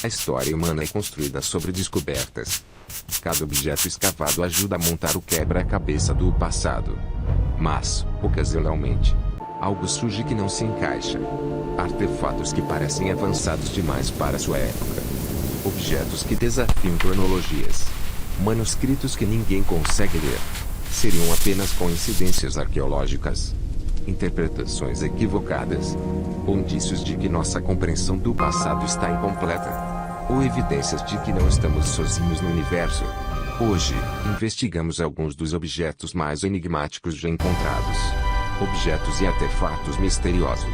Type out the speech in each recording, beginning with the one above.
A história humana é construída sobre descobertas. Cada objeto escavado ajuda a montar o quebra-cabeça do passado. Mas, ocasionalmente, algo surge que não se encaixa. Artefatos que parecem avançados demais para sua época. Objetos que desafiam cronologias. Manuscritos que ninguém consegue ler. Seriam apenas coincidências arqueológicas? Interpretações equivocadas? Ou indícios de que nossa compreensão do passado está incompleta? Ou evidências de que não estamos sozinhos no universo? Hoje, investigamos alguns dos objetos mais enigmáticos já encontrados. Objetos e artefatos misteriosos.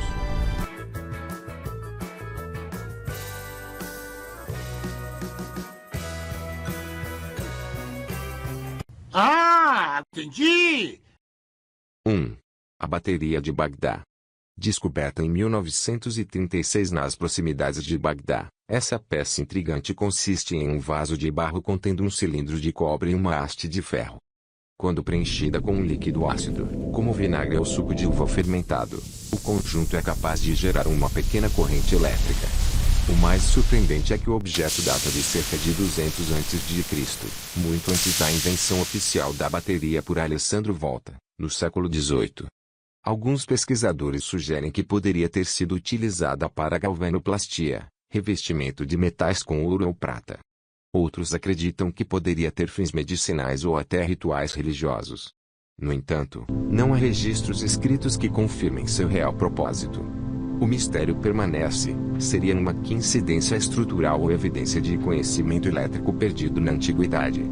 Ah, entendi! 1. A bateria de Bagdá. Descoberta em 1936 nas proximidades de Bagdá, essa peça intrigante consiste em um vaso de barro contendo um cilindro de cobre e uma haste de ferro. Quando preenchida com um líquido ácido, como vinagre ou suco de uva fermentado, o conjunto é capaz de gerar uma pequena corrente elétrica. O mais surpreendente é que o objeto data de cerca de 200 a.C., muito antes da invenção oficial da bateria por Alessandro Volta, no século XVIII. Alguns pesquisadores sugerem que poderia ter sido utilizada para galvanoplastia, revestimento de metais com ouro ou prata. Outros acreditam que poderia ter fins medicinais ou até rituais religiosos. No entanto, não há registros escritos que confirmem seu real propósito. O mistério permanece: seria uma coincidência estrutural ou evidência de conhecimento elétrico perdido na antiguidade?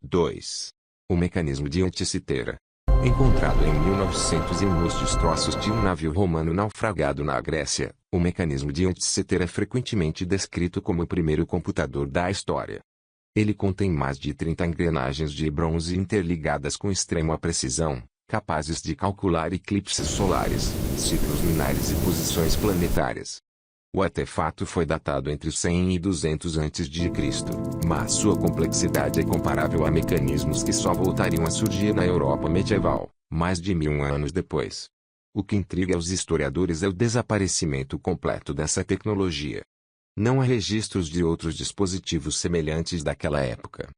2. O mecanismo de Anticitera. Encontrado em 1901 nos destroços de um navio romano naufragado na Grécia, o mecanismo de Anticitera é frequentemente descrito como o primeiro computador da história. Ele contém mais de 30 engrenagens de bronze interligadas com extrema precisão, capazes de calcular eclipses solares, ciclos lunares e posições planetárias. O artefato foi datado entre 100 e 200 a.C., mas sua complexidade é comparável a mecanismos que só voltariam a surgir na Europa medieval, mais de 1000 anos depois. O que intriga os historiadores é o desaparecimento completo dessa tecnologia. Não há registros de outros dispositivos semelhantes daquela época.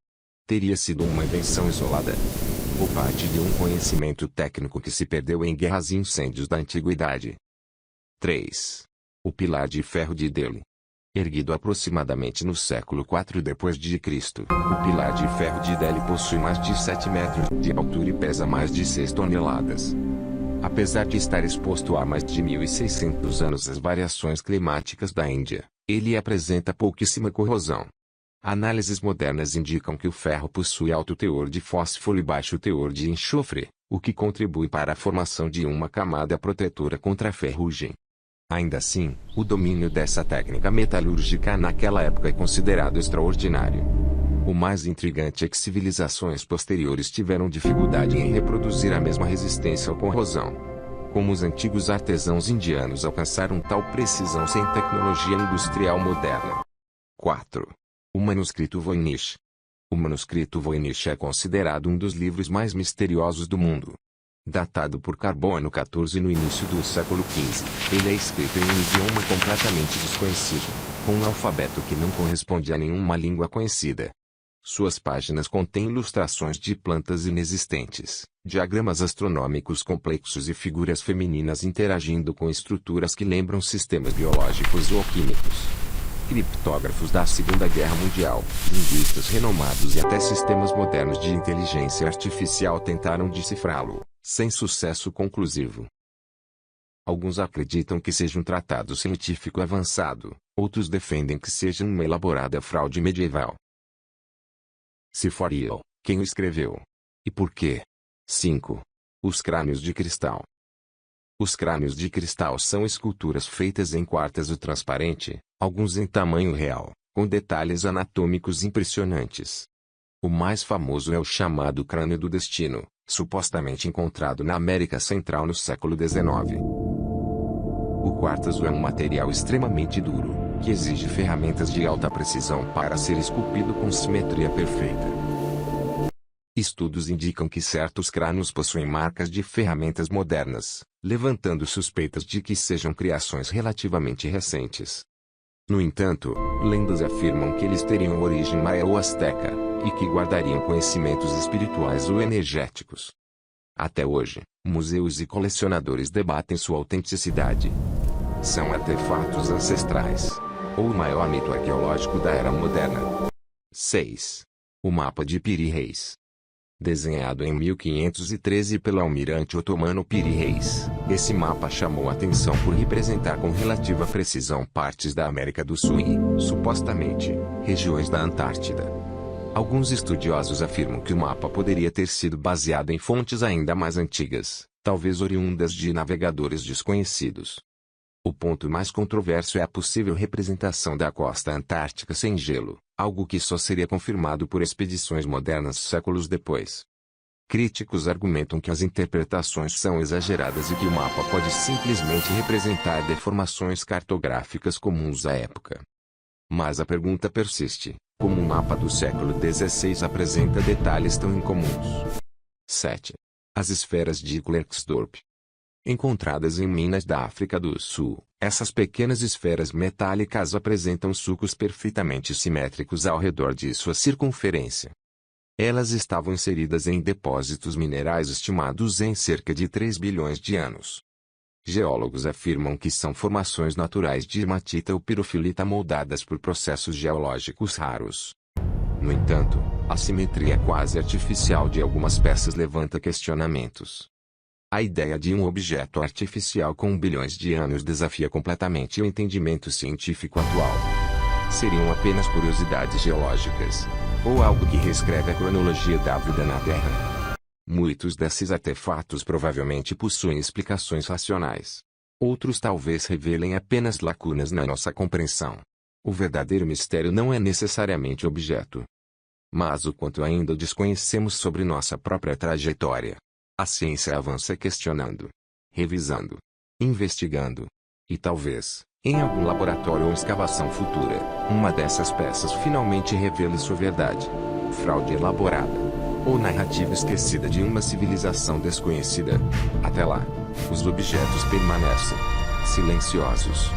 Teria sido uma invenção isolada? Ou parte de um conhecimento técnico que se perdeu em guerras e incêndios da antiguidade? 3. O pilar de ferro de Delhi. Erguido aproximadamente no século IV d.C., o pilar de ferro de Delhi possui mais de 7 metros de altura e pesa mais de 6 toneladas. Apesar de estar exposto há mais de 1.600 anos às variações climáticas da Índia, ele apresenta pouquíssima corrosão. Análises modernas indicam que o ferro possui alto teor de fósforo e baixo teor de enxofre, o que contribui para a formação de uma camada protetora contra a ferrugem. Ainda assim, o domínio dessa técnica metalúrgica naquela época é considerado extraordinário. O mais intrigante é que civilizações posteriores tiveram dificuldade em reproduzir a mesma resistência à corrosão. Como os antigos artesãos indianos alcançaram tal precisão sem tecnologia industrial moderna? 4. O manuscrito Voynich. O manuscrito Voynich é considerado um dos livros mais misteriosos do mundo. Datado por carbono 14 no início do século XV, ele é escrito em um idioma completamente desconhecido, com um alfabeto que não corresponde a nenhuma língua conhecida. Suas páginas contêm ilustrações de plantas inexistentes, diagramas astronômicos complexos e figuras femininas interagindo com estruturas que lembram sistemas biológicos ou químicos. Criptógrafos da Segunda Guerra Mundial, linguistas renomados e até sistemas modernos de inteligência artificial tentaram decifrá-lo, sem sucesso conclusivo. Alguns acreditam que seja um tratado científico avançado, outros defendem que seja uma elaborada fraude medieval. Se for real, quem o escreveu? E por quê? 5. Os crânios de cristal. Os crânios de cristal são esculturas feitas em quartzo transparente, alguns em tamanho real, com detalhes anatômicos impressionantes. O mais famoso é o chamado crânio do destino, supostamente encontrado na América Central no século XIX. O quartzo é um material extremamente duro, que exige ferramentas de alta precisão para ser esculpido com simetria perfeita. Estudos indicam que certos crânios possuem marcas de ferramentas modernas, levantando suspeitas de que sejam criações relativamente recentes. No entanto, lendas afirmam que eles teriam origem maia ou asteca, e que guardariam conhecimentos espirituais ou energéticos. Até hoje, museus e colecionadores debatem sua autenticidade. São artefatos ancestrais, ou o maior mito arqueológico da era moderna. 6. O mapa de Piri Reis. Desenhado em 1513 pelo almirante otomano Piri Reis, esse mapa chamou a atenção por representar com relativa precisão partes da América do Sul e, supostamente, regiões da Antártida. Alguns estudiosos afirmam que o mapa poderia ter sido baseado em fontes ainda mais antigas, talvez oriundas de navegadores desconhecidos. O ponto mais controverso é a possível representação da costa antártica sem gelo, algo que só seria confirmado por expedições modernas séculos depois. Críticos argumentam que as interpretações são exageradas e que o mapa pode simplesmente representar deformações cartográficas comuns à época. Mas a pergunta persiste: como o mapa do século XVI apresenta detalhes tão incomuns? 7. As esferas de Klerksdorp. Encontradas em minas da África do Sul, essas pequenas esferas metálicas apresentam sulcos perfeitamente simétricos ao redor de sua circunferência. Elas estavam inseridas em depósitos minerais estimados em cerca de 3 bilhões de anos. Geólogos afirmam que são formações naturais de hematita ou pirofilita moldadas por processos geológicos raros. No entanto, a simetria quase artificial de algumas peças levanta questionamentos. A ideia de um objeto artificial com bilhões de anos desafia completamente o entendimento científico atual. Seriam apenas curiosidades geológicas, ou algo que reescreve a cronologia da vida na Terra? Muitos desses artefatos provavelmente possuem explicações racionais. Outros talvez revelem apenas lacunas na nossa compreensão. O verdadeiro mistério não é necessariamente o objeto, mas o quanto ainda desconhecemos sobre nossa própria trajetória. A ciência avança questionando, revisando, investigando. E talvez, em algum laboratório ou escavação futura, uma dessas peças finalmente revele sua verdade. Fraude elaborada, ou narrativa esquecida de uma civilização desconhecida. Até lá, os objetos permanecem silenciosos.